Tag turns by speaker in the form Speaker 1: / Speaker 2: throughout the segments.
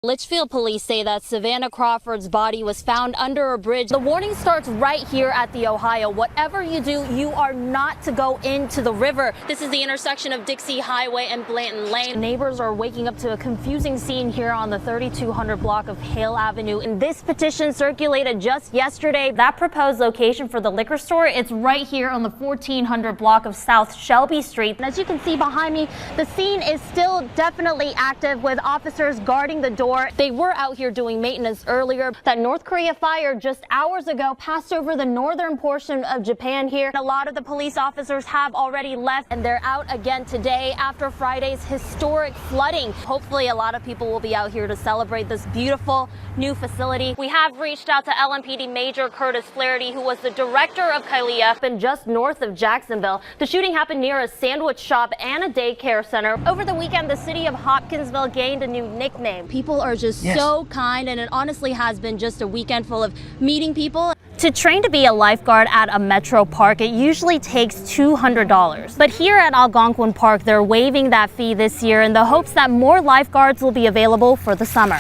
Speaker 1: Litchfield police say that Savannah Crawford's body was found under a bridge. The warning starts right here at the Ohio. Whatever you do, you are not to go into the river. This is the intersection of Dixie Highway and Blanton Lane. Neighbors are waking up to a confusing scene here on the 3200 block of Hale Avenue. And this petition circulated just yesterday. That proposed location for the liquor store, it's right here on the 1400 block of South Shelby Street. And as you can see behind me, the scene is still definitely active with officers guarding the door. They were out here doing maintenance earlier. That North Korea fire just hours ago passed over the northern portion of Japan here. A lot of the police officers have already left and they're out again today after Friday's historic flooding. Hopefully a lot of people will be out here to celebrate this beautiful new facility. We have reached out to LMPD Major Curtis Flaherty, who was the director of Kailua, and just north of Jacksonville. The shooting happened near a sandwich shop and a daycare center. Over the weekend, the city of Hopkinsville gained a new nickname. People are just so kind, and it honestly has been just a weekend full of meeting people. To train to be a lifeguard at a metro park, it usually takes $200. But here at Algonquin Park, they're waiving that fee this year in the hopes that more lifeguards will be available for the summer.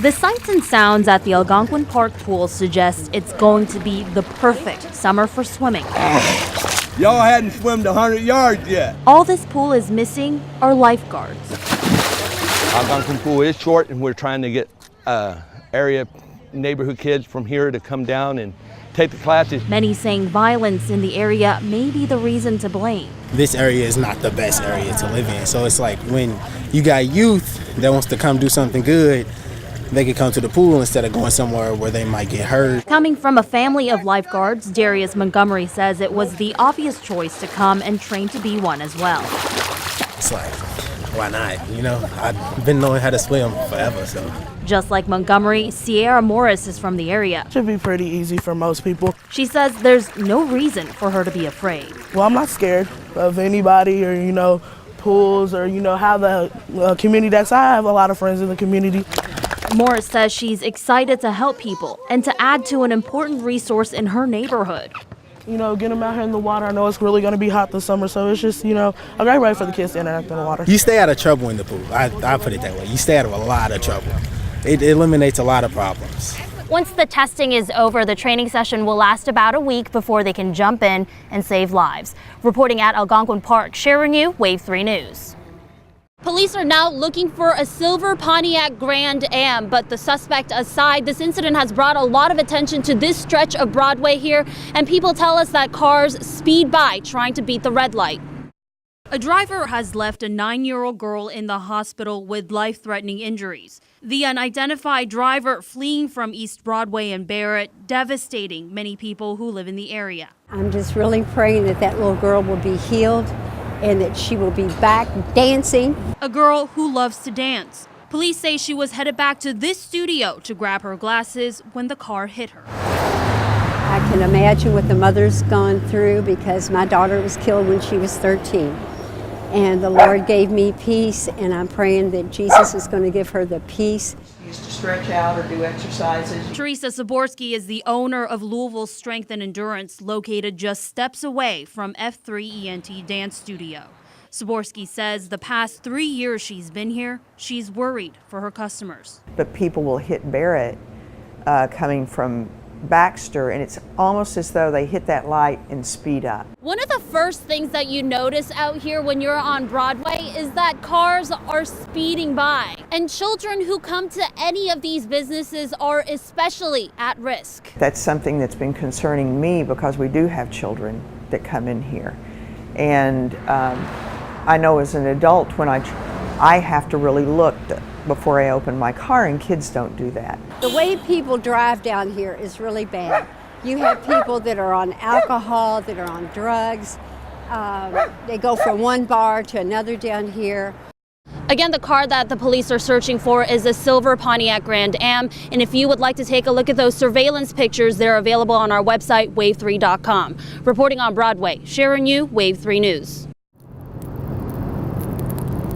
Speaker 1: The sights and sounds at the Algonquin Park pool suggest it's going to be the perfect summer for swimming.
Speaker 2: Y'all hadn't swum 100 yards yet.
Speaker 1: All this pool is missing are lifeguards.
Speaker 3: Algonquin pool is short, and we're trying to get area neighborhood kids from here to come down and take the classes.
Speaker 1: Many saying violence in the area may be the reason to blame.
Speaker 4: This area is not the best area to live in, so it's like when you got youth that wants to come do something good, they could come to the pool instead of going somewhere where they might get hurt.
Speaker 1: Coming from a family of lifeguards, Darius Montgomery says it was the obvious choice to come and train to be one as well.
Speaker 4: It's like, why not? You know, I've been knowing how to swim forever, so.
Speaker 1: Just like Montgomery, Sierra Morris is from the area.
Speaker 5: Should be pretty easy for most people.
Speaker 1: She says there's no reason for her to be afraid.
Speaker 5: Well, I'm not scared of anybody or, pools or, how the community decks. I have a lot of friends in the community.
Speaker 1: Morris says she's excited to help people and to add to an important resource in her neighborhood.
Speaker 5: Get them out here in the water. I know it's really going to be hot this summer, so it's just, a great way for the kids to interact in the water.
Speaker 4: You stay out of trouble in the pool. I put it that way. You stay out of a lot of trouble. It eliminates a lot of problems.
Speaker 1: Once the testing is over, the training session will last about a week before they can jump in and save lives. Reporting at Algonquin Park, Sharon Yoo, Wave 3 News. Police are now looking for a silver Pontiac Grand Am, but the suspect aside, this incident has brought a lot of attention to this stretch of Broadway here, and people tell us that cars speed by trying to beat the red light. A driver has left a 9-year-old girl in the hospital with life-threatening injuries. The unidentified driver fleeing from East Broadway and Barrett, devastating many people who live in the area.
Speaker 6: I'm just really praying that that little girl will be healed and that she will be back dancing.
Speaker 1: A girl who loves to dance. Police say she was headed back to this studio to grab her glasses when the car hit her.
Speaker 6: I can imagine what the mother's gone through because my daughter was killed when she was 13. And the Lord gave me peace, and I'm praying that Jesus is going to give her the peace.
Speaker 7: Used to stretch out or do exercises.
Speaker 1: Teresa Saborski is the owner of Louisville Strength and Endurance, located just steps away from F3 ENT Dance Studio. Saborski says the past 3 years she's been here, she's worried for her customers.
Speaker 7: But people will hit Barrett coming from Baxter, and it's almost as though they hit that light and speed up.
Speaker 1: One of the first things that you notice out here when you're on Broadway is that cars are speeding by. And children who come to any of these businesses are especially at risk.
Speaker 7: That's something that's been concerning me because we do have children that come in here. And I know as an adult when I have to really look before I open my car, and kids don't do that.
Speaker 6: The way people drive down here is really bad. You have people that are on alcohol, that are on drugs. They go from one bar to another down here.
Speaker 1: Again, the car that the police are searching for is a silver Pontiac Grand Am. And if you would like to take a look at those surveillance pictures, they're available on our website, wave3.com. Reporting on Broadway, Sharon Yoo, Wave 3 News.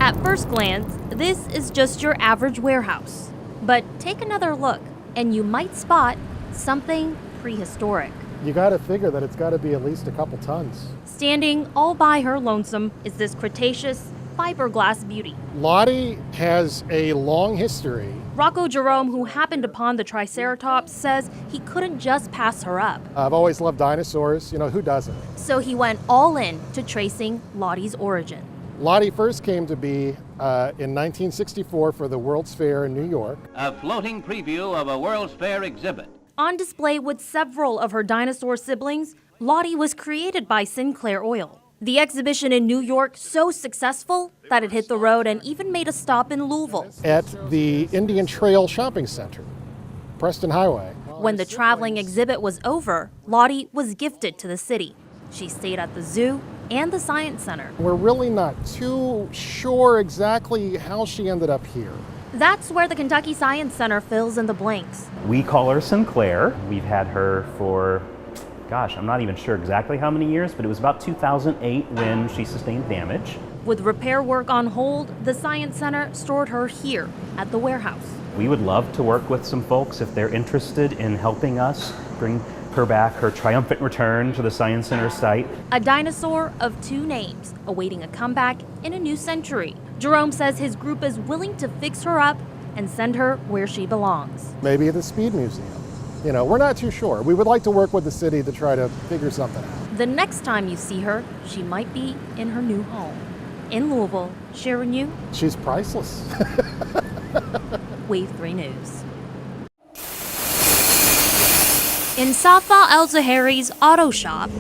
Speaker 1: At first glance, this is just your average warehouse. But take another look, and you might spot something prehistoric.
Speaker 8: You gotta figure that it's gotta be at least a couple tons.
Speaker 1: Standing all by her lonesome is this Cretaceous fiberglass beauty.
Speaker 8: Lottie has a long history.
Speaker 1: Rocco Jerome, who happened upon the Triceratops, says he couldn't just pass her up.
Speaker 8: I've always loved dinosaurs. You know, who doesn't?
Speaker 1: So he went all in to tracing Lottie's origin.
Speaker 8: Lottie first came to be in 1964 for the World's Fair in New York.
Speaker 9: A floating preview of a World's Fair exhibit.
Speaker 1: On display with several of her dinosaur siblings, Lottie was created by Sinclair Oil. The exhibition in New York so successful that it hit the road and even made a stop in Louisville.
Speaker 8: At the Indian Trail Shopping Center, Preston Highway.
Speaker 1: When the traveling exhibit was over, Lottie was gifted to the city. She stayed at the zoo and the Science Center.
Speaker 8: We're really not too sure exactly how she ended up here.
Speaker 1: That's where the Kentucky Science Center fills in the blanks.
Speaker 10: We call her Sinclair. We've had her for, I'm not even sure exactly how many years, but it was about 2008 when she sustained damage.
Speaker 1: With repair work on hold, the Science Center stored her here at the warehouse.
Speaker 10: We would love to work with some folks if they're interested in helping us bring her back, her triumphant return to the Science Center site.
Speaker 1: A dinosaur of two names, awaiting a comeback in a new century. Jerome says his group is willing to fix her up and send her where she belongs.
Speaker 8: Maybe at the Speed Museum. You know, we're not too sure. We would like to work with the city to try to figure something out.
Speaker 1: The next time you see her, she might be in her new home. In Louisville, Sharon Yoo.
Speaker 8: She's priceless.
Speaker 1: Wave 3 News. In Safa Al-Zahari's auto shop,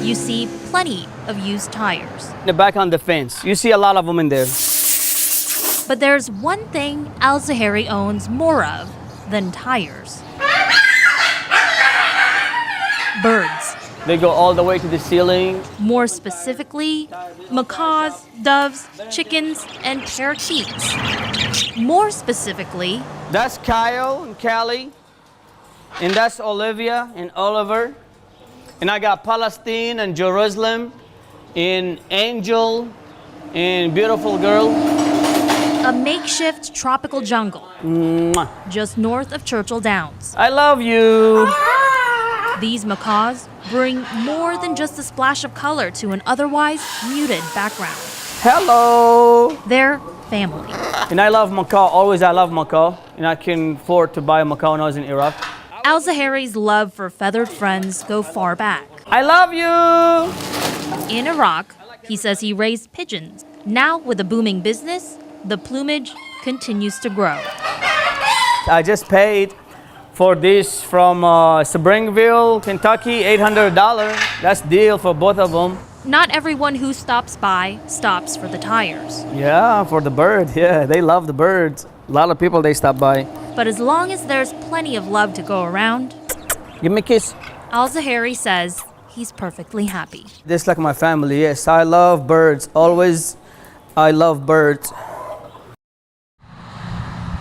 Speaker 1: you see plenty of used tires.
Speaker 11: The back on the fence, you see a lot of them in there.
Speaker 1: But there's one thing Al-Zahari owns more of than tires. Birds.
Speaker 11: They go all the way to the ceiling.
Speaker 1: More specifically, macaws, doves, chickens, and parakeets. More specifically,
Speaker 11: that's Kyle and Callie, and that's Olivia and Oliver. And I got Palestine and Jerusalem, and Angel, and beautiful girl.
Speaker 1: A makeshift tropical jungle.
Speaker 11: Mwah.
Speaker 1: Just north of Churchill Downs.
Speaker 11: I love you.
Speaker 1: These macaws bring more than just a splash of color to an otherwise muted background.
Speaker 11: Hello.
Speaker 1: They're family.
Speaker 11: And I love macaw, always I love macaw. And I can afford to buy a macaw when I was in Iraq.
Speaker 1: Al-Zahari's love for feathered friends go far back.
Speaker 11: I love you.
Speaker 1: In Iraq, he says he raised pigeons. Now with a booming business, the plumage continues to grow.
Speaker 11: I just paid for this from Springville, Kentucky, $800. That's deal for both of them.
Speaker 1: Not everyone who stops by stops for the tires.
Speaker 11: Yeah, for the bird. Yeah, they love the birds. A lot of people, they stop by.
Speaker 1: But as long as there's plenty of love to go around,
Speaker 11: give me a kiss.
Speaker 1: Al-Zahari says he's perfectly happy.
Speaker 11: Just like my family, yes. I love birds. Always, I love birds.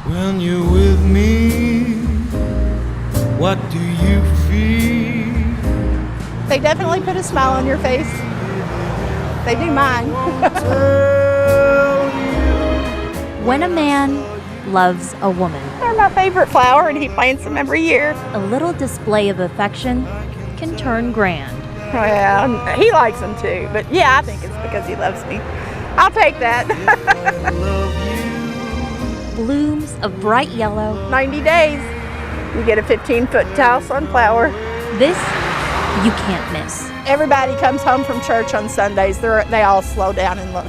Speaker 12: When you're with me, what do you feel?
Speaker 13: They definitely put a smile on your face. They do mine.
Speaker 1: When a man loves a woman,
Speaker 13: they're my favorite flower and he plants them every year.
Speaker 1: A little display of affection can turn grand.
Speaker 13: Well, he likes them too, but yeah, I think it's because he loves me. I'll take that.
Speaker 1: Blooms of bright yellow.
Speaker 13: 90 days. You get a 15-foot tall sunflower.
Speaker 1: This you can't miss.
Speaker 13: Everybody comes home from church on Sundays. They all slow down and look.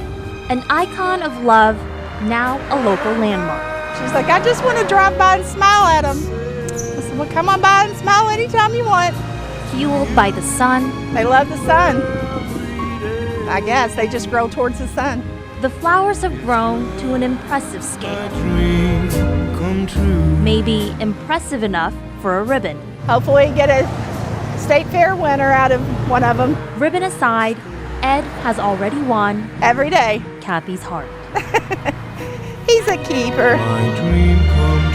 Speaker 1: An icon of love, now a local landmark.
Speaker 13: She's like, I just want to drive by and smile at them. I said, well, come on by and smile anytime you want.
Speaker 1: Fueled by the sun.
Speaker 13: They love the sun. I guess they just grow towards the sun.
Speaker 1: The flowers have grown to an impressive scale. Maybe impressive enough for a ribbon.
Speaker 13: Hopefully get a state fair winner out of one of them.
Speaker 1: Ribbon aside, Ed has already won
Speaker 13: every day
Speaker 1: Kathy's heart.
Speaker 13: He's a keeper.
Speaker 12: My dream come